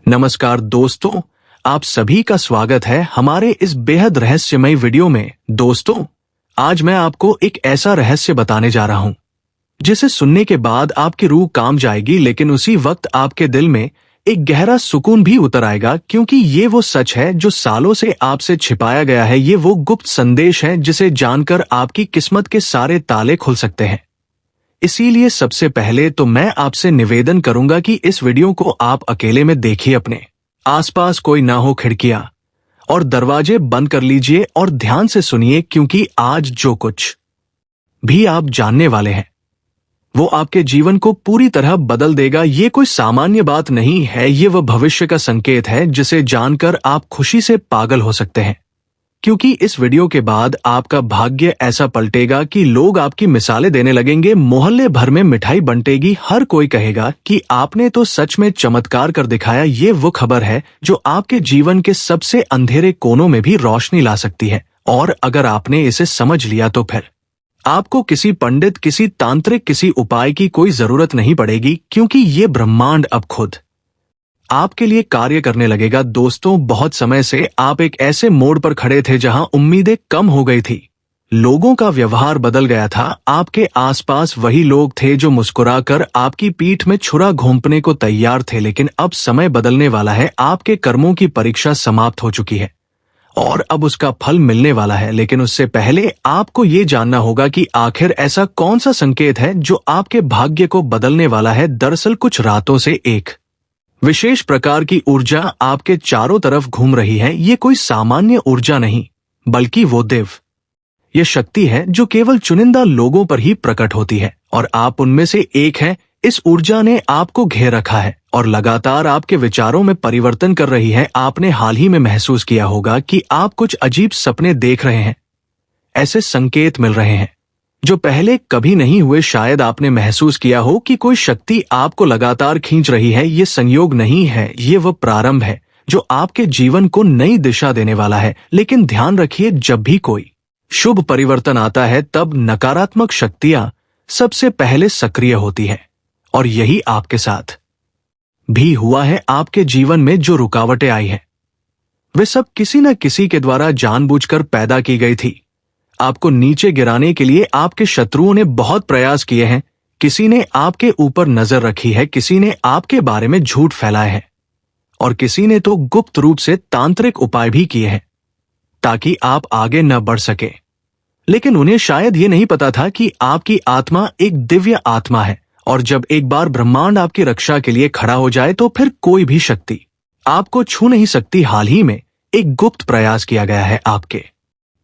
नमस्कार दोस्तों, आप सभी का स्वागत है हमारे इस बेहद रहस्यमय वीडियो में। दोस्तों, आज मैं आपको एक ऐसा रहस्य बताने जा रहा हूं जिसे सुनने के बाद आपकी रूह काम जाएगी, लेकिन उसी वक्त आपके दिल में एक गहरा सुकून भी उतर आएगा, क्योंकि ये वो सच है जो सालों से आपसे छिपाया गया है। ये वो गुप्त संदेश है जिसे जानकर आपकी किस्मत के सारे ताले खुल सकते हैं। इसीलिए सबसे पहले तो मैं आपसे निवेदन करूंगा कि इस वीडियो को आप अकेले में देखिए, अपने आसपास कोई ना हो, खिड़कियां और दरवाजे बंद कर लीजिए और ध्यान से सुनिए, क्योंकि आज जो कुछ भी आप जानने वाले हैं वो आपके जीवन को पूरी तरह बदल देगा। ये कोई सामान्य बात नहीं है, ये वह भविष्य का संकेत है जिसे जानकर आप खुशी से पागल हो सकते हैं, क्योंकि इस वीडियो के बाद आपका भाग्य ऐसा पलटेगा कि लोग आपकी मिसालें देने लगेंगे, मोहल्ले भर में मिठाई बंटेगी, हर कोई कहेगा कि आपने तो सच में चमत्कार कर दिखाया। ये वो खबर है जो आपके जीवन के सबसे अंधेरे कोनों में भी रोशनी ला सकती है। और अगर आपने इसे समझ लिया तो फिर आपको किसी पंडित, किसी तांत्रिक, किसी उपाय की कोई जरूरत नहीं पड़ेगी, क्योंकि ये ब्रह्मांड अब खुद आपके लिए कार्य करने लगेगा। दोस्तों, बहुत समय से आप एक ऐसे मोड़ पर खड़े थे जहां उम्मीदें कम हो गई थी, लोगों का व्यवहार बदल गया था, आपके आसपास वही लोग थे जो मुस्कुराकर आपकी पीठ में छुरा घोंपने को तैयार थे। लेकिन अब समय बदलने वाला है, आपके कर्मों की परीक्षा समाप्त हो चुकी है और अब उसका फल मिलने वाला है। लेकिन उससे पहले आपको ये जानना होगा कि आखिर ऐसा कौन सा संकेत है जो आपके भाग्य को बदलने वाला है। दरअसल कुछ रातों से एक विशेष प्रकार की ऊर्जा आपके चारों तरफ घूम रही है। ये कोई सामान्य ऊर्जा नहीं, बल्कि वो दिव्य शक्ति है जो केवल चुनिंदा लोगों पर ही प्रकट होती है, और आप उनमें से एक हैं। इस ऊर्जा ने आपको घेर रखा है और लगातार आपके विचारों में परिवर्तन कर रही है। आपने हाल ही में महसूस किया होगा कि आप कुछ अजीब सपने देख रहे हैं, ऐसे संकेत मिल रहे हैं जो पहले कभी नहीं हुए। शायद आपने महसूस किया हो कि कोई शक्ति आपको लगातार खींच रही है। ये संयोग नहीं है, ये वो प्रारंभ है जो आपके जीवन को नई दिशा देने वाला है। लेकिन ध्यान रखिए, जब भी कोई शुभ परिवर्तन आता है तब नकारात्मक शक्तियां सबसे पहले सक्रिय होती है, और यही आपके साथ भी हुआ है। आपके जीवन में जो रुकावटें आई हैं वे सब किसी न किसी के द्वारा जानबूझकर पैदा की गई थी। आपको नीचे गिराने के लिए आपके शत्रुओं ने बहुत प्रयास किए हैं। किसी ने आपके ऊपर नजर रखी है, किसी ने आपके बारे में झूठ फैलाए हैं, और किसी ने तो गुप्त रूप से तांत्रिक उपाय भी किए हैं ताकि आप आगे न बढ़ सके। लेकिन उन्हें शायद ये नहीं पता था कि आपकी आत्मा एक दिव्य आत्मा है, और जब एक बार ब्रह्मांड आपकी रक्षा के लिए खड़ा हो जाए तो फिर कोई भी शक्ति आपको छू नहीं सकती। हाल ही में एक गुप्त प्रयास किया गया है, आपके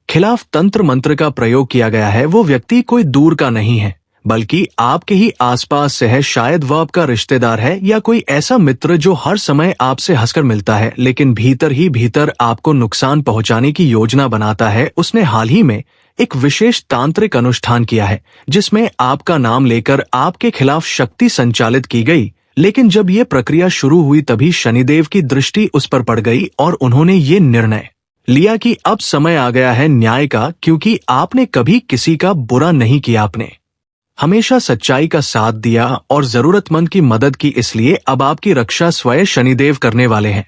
खिलाफ तंत्र मंत्र का प्रयोग किया गया है। वो व्यक्ति कोई दूर का नहीं है, बल्कि आपके ही आसपास से है। शायद वह आपका रिश्तेदार है या कोई ऐसा मित्र जो हर समय आपसे हंसकर मिलता है, लेकिन भीतर ही भीतर आपको नुकसान पहुंचाने की योजना बनाता है। उसने हाल ही में एक विशेष तांत्रिक अनुष्ठान किया है जिसमें आपका नाम लेकर आपके खिलाफ शक्ति संचालित की गई। लेकिन जब यह प्रक्रिया शुरू हुई तभी शनिदेव की दृष्टि उस पर पड़ गई और उन्होंने ये निर्णय लिया कि अब समय आ गया है न्याय का, क्योंकि आपने कभी किसी का बुरा नहीं किया, आपने हमेशा सच्चाई का साथ दिया और जरूरतमंद की मदद की। इसलिए अब आपकी रक्षा स्वयं शनिदेव करने वाले हैं।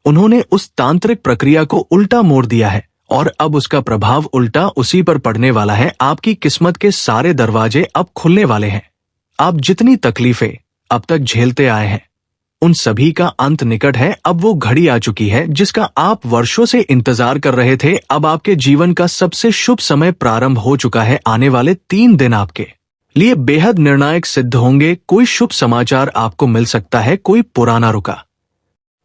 उन्होंने उस तांत्रिक प्रक्रिया को उल्टा मोड़ दिया है और अब उसका प्रभाव उल्टा उसी पर पड़ने वाला है। आपकी किस्मत के सारे दरवाजे अब खुलने वाले हैं। आप जितनी तकलीफें अब तक झेलते आए हैं उन सभी का अंत निकट है। अब वो घड़ी आ चुकी है जिसका आप वर्षों से इंतजार कर रहे थे। अब आपके जीवन का सबसे शुभ समय प्रारंभ हो चुका है। आने वाले 3 दिन आपके लिए बेहद निर्णायक सिद्ध होंगे। कोई शुभ समाचार आपको मिल सकता है, कोई पुराना रुका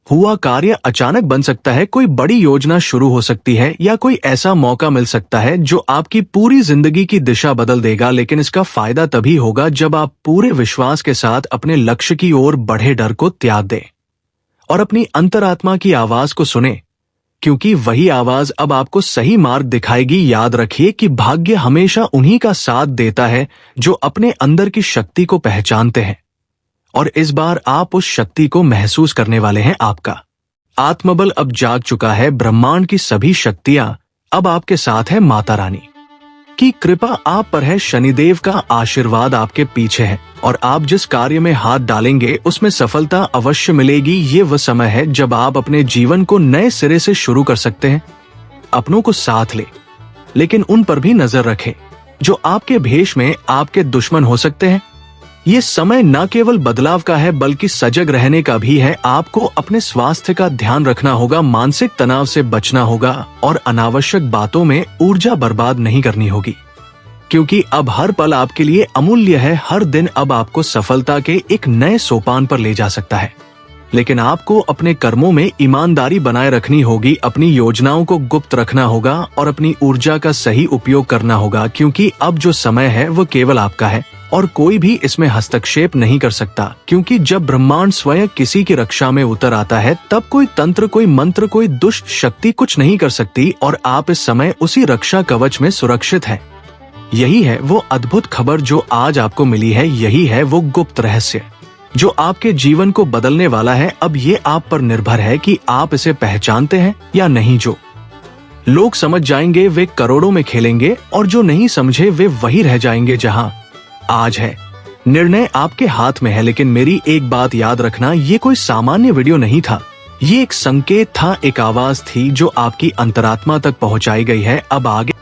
हुआ कार्य अचानक बन सकता है, कोई बड़ी योजना शुरू हो सकती है, या कोई ऐसा मौका मिल सकता है जो आपकी पूरी जिंदगी की दिशा बदल देगा। लेकिन इसका फायदा तभी होगा जब आप पूरे विश्वास के साथ अपने लक्ष्य की ओर बढ़े, डर को त्याग दें और अपनी अंतरात्मा की आवाज को सुने, क्योंकि वही आवाज अब आपको सही मार्ग दिखाएगी। याद रखिए कि भाग्य हमेशा उन्हीं का साथ देता है जो अपने अंदर की शक्ति को पहचानते हैं, और इस बार आप उस शक्ति को महसूस करने वाले हैं। आपका आत्मबल अब जाग चुका है। ब्रह्मांड की सभी शक्तियां अब आपके साथ है। माता रानी कि कृपा आप पर है, शनिदेव का आशीर्वाद आपके पीछे है और आप जिस कार्य में हाथ डालेंगे उसमें सफलता अवश्य मिलेगी। ये वह समय है जब आप अपने जीवन को नए सिरे से शुरू कर सकते हैं। अपनों को साथ ले, लेकिन उन पर भी नजर रखें जो आपके भेष में आपके दुश्मन हो सकते हैं। ये समय न केवल बदलाव का है बल्कि सजग रहने का भी है। आपको अपने स्वास्थ्य का ध्यान रखना होगा, मानसिक तनाव से बचना होगा और अनावश्यक बातों में ऊर्जा बर्बाद नहीं करनी होगी, क्योंकि अब हर पल आपके लिए अमूल्य है। हर दिन अब आपको सफलता के एक नए सोपान पर ले जा सकता है, लेकिन आपको अपने कर्मों में ईमानदारी बनाए रखनी होगी, अपनी योजनाओं को गुप्त रखना होगा और अपनी ऊर्जा का सही उपयोग करना होगा, क्योंकि अब जो समय है वो केवल आपका है और कोई भी इसमें हस्तक्षेप नहीं कर सकता। क्योंकि जब ब्रह्मांड स्वयं किसी की रक्षा में उतर आता है तब कोई तंत्र, कोई मंत्र, कोई दुष्ट शक्ति कुछ नहीं कर सकती और आप इस समय उसी रक्षा कवच में सुरक्षित हैं। यही है वो अद्भुत खबर जो आज आपको मिली है, यही है वो गुप्त रहस्य जो आपके जीवन को बदलने वाला है। अब ये आप पर निर्भर है कि आप इसे पहचानते हैं या नहीं। जो लोग समझ जाएंगे वे करोड़ों में खेलेंगे और जो नहीं समझे वे वही रह जाएंगे जहां आज है। निर्णय आपके हाथ में है, लेकिन मेरी एक बात याद रखना, ये कोई सामान्य वीडियो नहीं था। ये एक संकेत था, एक आवाज थी जो आपकी अंतरात्मा तक पहुंचाई गई है। अब आगे